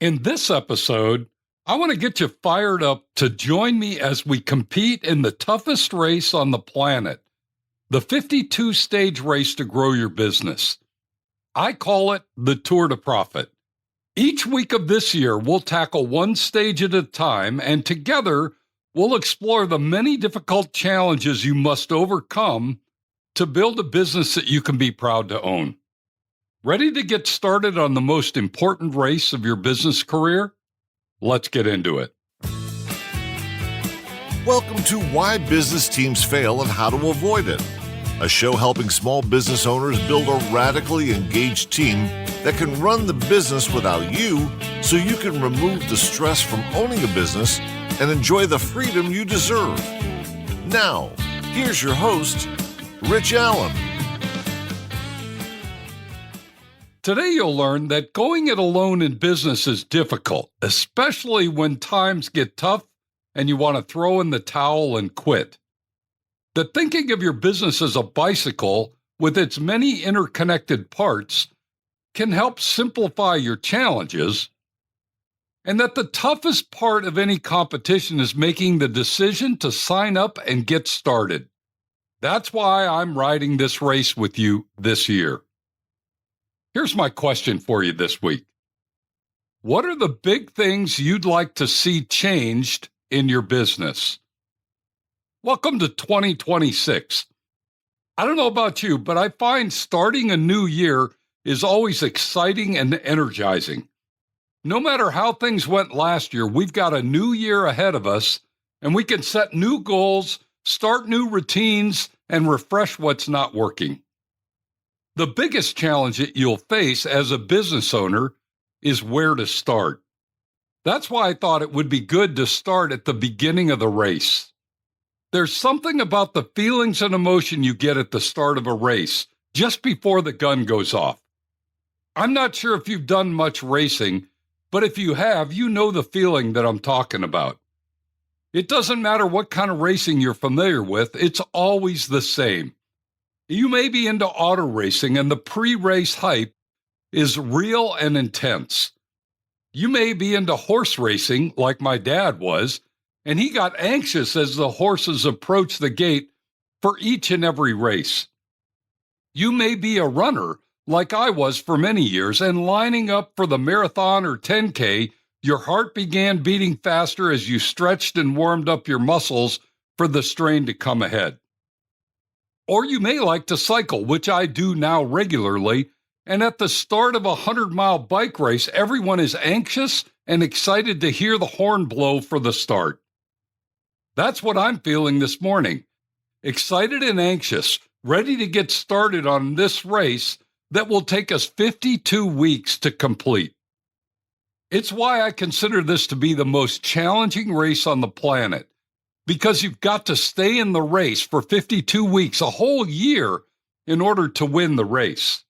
In this episode, I want to get you fired up to join me as we compete in the toughest race on the planet, the 52-stage race to grow your business. I call it the Tour de Profit. Each week of this year, we'll tackle one stage at a time, and together, we'll explore the many difficult challenges you must overcome to build a business that you can be proud to own. Ready to get started on the most important race of your business career? Let's get into it. Welcome to Why Business Teams Fail and How to Avoid It, a show helping small business owners build a radically engaged team that can run the business without you so you can remove the stress from owning a business and enjoy the freedom you deserve. Now, here's your host, Rich Allen. Today you'll learn that going it alone in business is difficult, especially when times get tough and you want to throw in the towel and quit. That thinking of your business as a bicycle with its many interconnected parts can help simplify your challenges, and that the toughest part of any competition is making the decision to sign up and get started. That's why I'm riding this race with you this year. Here's my question for you this week. What are the big things you'd like to see changed in your business? Welcome to 2026. I don't know about you, but I find starting a new year is always exciting and energizing. No matter how things went last year, we've got a new year ahead of us, and we can set new goals, start new routines, and refresh what's not working. The biggest challenge that you'll face as a business owner is where to start. That's why I thought it would be good to start at the beginning of the race. There's something about the feelings and emotion you get at the start of a race, just before the gun goes off. I'm not sure if you've done much racing, but if you have, you know the feeling that I'm talking about. It doesn't matter what kind of racing you're familiar with, it's always the same. You may be into auto racing, and the pre-race hype is real and intense. You may be into horse racing, like my dad was, and he got anxious as the horses approached the gate for each and every race. You may be a runner, like I was for many years, and lining up for the marathon or 10K, your heart began beating faster as you stretched and warmed up your muscles for the strain to come ahead. Or you may like to cycle, which I do now regularly, and at the start of a 100-mile bike race, everyone is anxious and excited to hear the horn blow for the start. That's what I'm feeling this morning. Excited and anxious, ready to get started on this race that will take us 52 weeks to complete. It's why I consider this to be the most challenging race on the planet, because you've got to stay in the race for 52 weeks, a whole year, in order to win the race.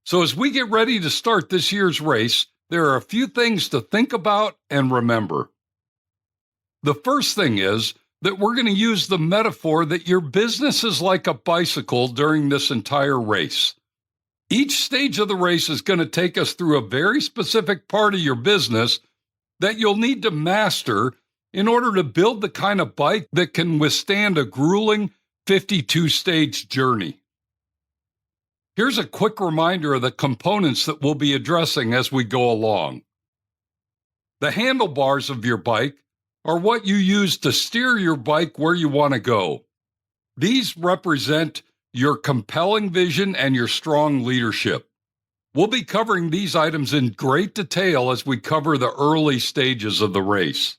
So as we get ready to start this year's race, there are a few things to think about and remember. The first thing is that we're going to use the metaphor that your business is like a bicycle during this entire race. Each stage of the race is going to take us through a very specific part of your business that you'll need to master in order to build the kind of bike that can withstand a grueling 52-stage journey. Here's a quick reminder of the components that we'll be addressing as we go along. The handlebars of your bike are what you use to steer your bike where you want to go. These represent your compelling vision and your strong leadership. We'll be covering these items in great detail as we cover the early stages of the race.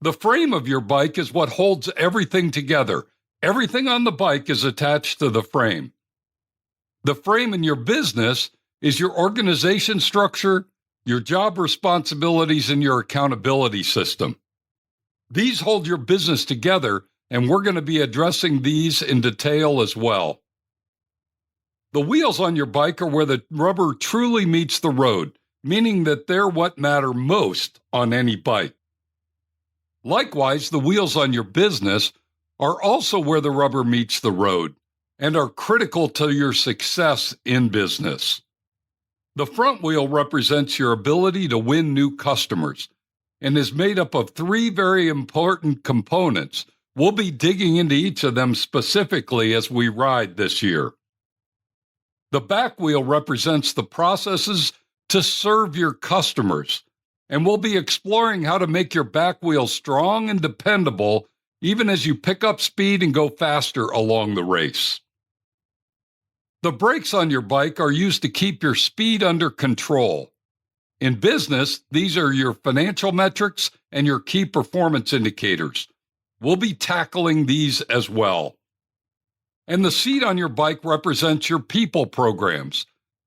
The frame of your bike is what holds everything together. Everything on the bike is attached to the frame. The frame in your business is your organization structure, your job responsibilities, and your accountability system. These hold your business together, and we're going to be addressing these in detail as well. The wheels on your bike are where the rubber truly meets the road, meaning that they're what matter most on any bike. Likewise, the wheels on your business are also where the rubber meets the road and are critical to your success in business. The front wheel represents your ability to win new customers and is made up of three very important components. We'll be digging into each of them specifically as we ride this year. The back wheel represents the processes to serve your customers, and we'll be exploring how to make your back wheel strong and dependable even as you pick up speed and go faster along the race. The brakes on your bike are used to keep your speed under control. In business, these are your financial metrics and your key performance indicators. We'll be tackling these as well. And the seat on your bike represents your people programs.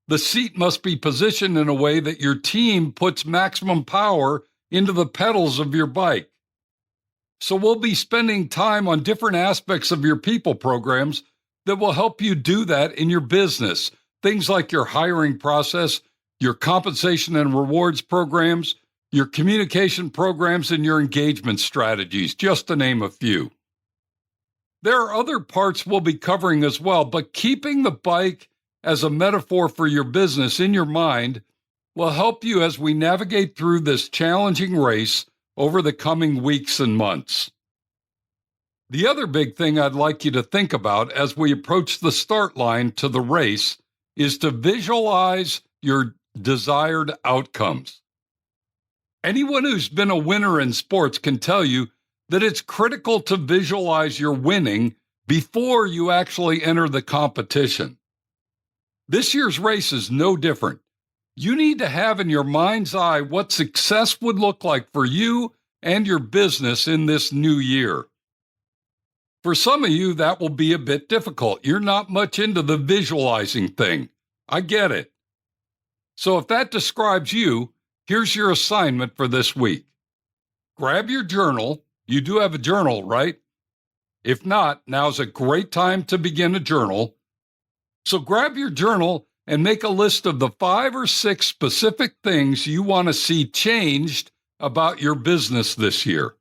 The seat must be positioned in a way that your team puts maximum power into the pedals of your bike. So we'll be spending time on different aspects of your people programs that will help you do that in your business. Things like your hiring process, your compensation and rewards programs, your communication programs, and your engagement strategies, just to name a few. There are other parts we'll be covering as well, but keeping the bike as a metaphor for your business in your mind will help you as we navigate through this challenging race over the coming weeks and months. The other big thing I'd like you to think about as we approach the start line to the race is to visualize your desired outcomes. Anyone who's been a winner in sports can tell you that it's critical to visualize your winning before you actually enter the competition. This year's race is no different. You need to have in your mind's eye what success would look like for you and your business in this new year. For some of you, that will be a bit difficult. You're not much into the visualizing thing. I get it. So if that describes you, here's your assignment for this week. Grab your journal. You do have a journal, right? If not, now's a great time to begin a journal. So grab your journal and make a list of the 5 or 6 specific things you want to see changed about your business this year.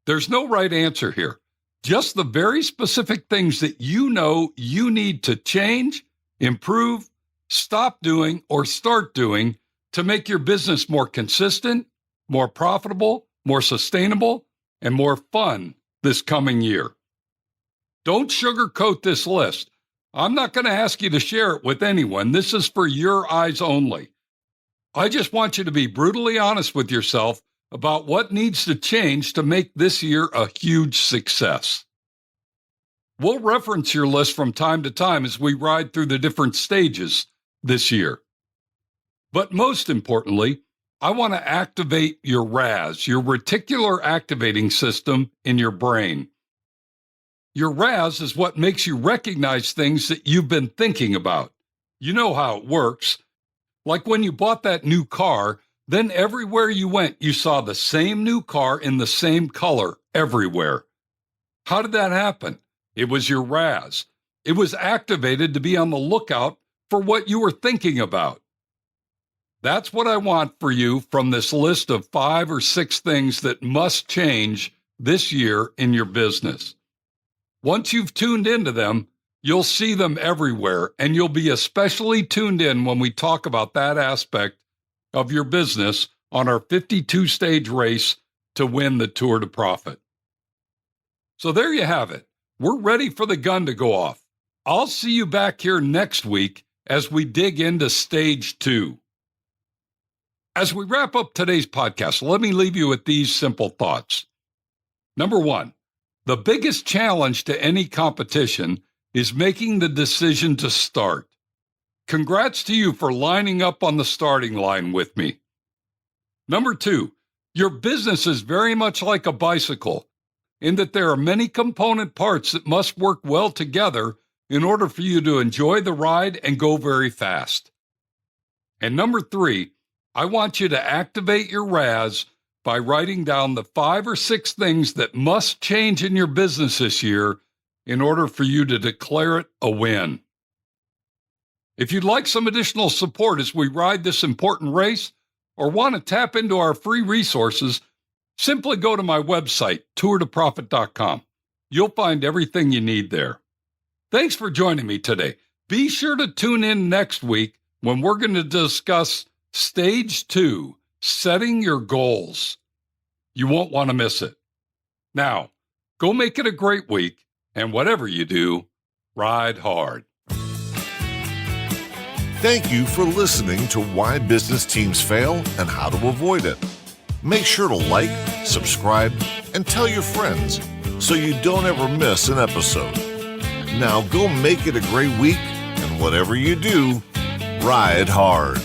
There's no right answer here. Just the very specific things that you know you need to change, improve, stop doing, or start doing to make your business more consistent, more profitable, more sustainable, and more fun this coming year. Don't sugarcoat this list. I'm not going to ask you to share it with anyone. This is for your eyes only. I just want you to be brutally honest with yourself about what needs to change to make this year a huge success. We'll reference your list from time to time as we ride through the different stages this year. But most importantly, I want to activate your RAS, your reticular activating system in your brain. Your RAS is what makes you recognize things that you've been thinking about. You know how it works. Like when you bought that new car, then everywhere you went, you saw the same new car in the same color everywhere. How did that happen? It was your RAS. It was activated to be on the lookout for what you were thinking about. That's what I want for you from this list of 5 or 6 things that must change this year in your business. Once you've tuned into them, you'll see them everywhere, and you'll be especially tuned in when we talk about that aspect of your business on our 52-stage race to win the Tour de Profit. So there you have it. We're ready for the gun to go off. I'll see you back here next week as we dig into stage 2. As we wrap up today's podcast, let me leave you with these simple thoughts. Number 1, the biggest challenge to any competition is making the decision to start. Congrats to you for lining up on the starting line with me. Number 2, your business is very much like a bicycle in that there are many component parts that must work well together in order for you to enjoy the ride and go very fast. And number 3, I want you to activate your RAS by writing down the 5 or 6 things that must change in your business this year in order for you to declare it a win. If you'd like some additional support as we ride this important race or want to tap into our free resources, simply go to my website, tourtoprofit.com. You'll find everything you need there. Thanks for joining me today. Be sure to tune in next week when we're going to discuss Stage 2, setting your goals. You won't want to miss it. Now, go make it a great week, and whatever you do, ride hard. Thank you for listening to Why Business Teams Fail and How to Avoid It. Make sure to like, subscribe, and tell your friends so you don't ever miss an episode. Now go make it a great week, and whatever you do, ride hard.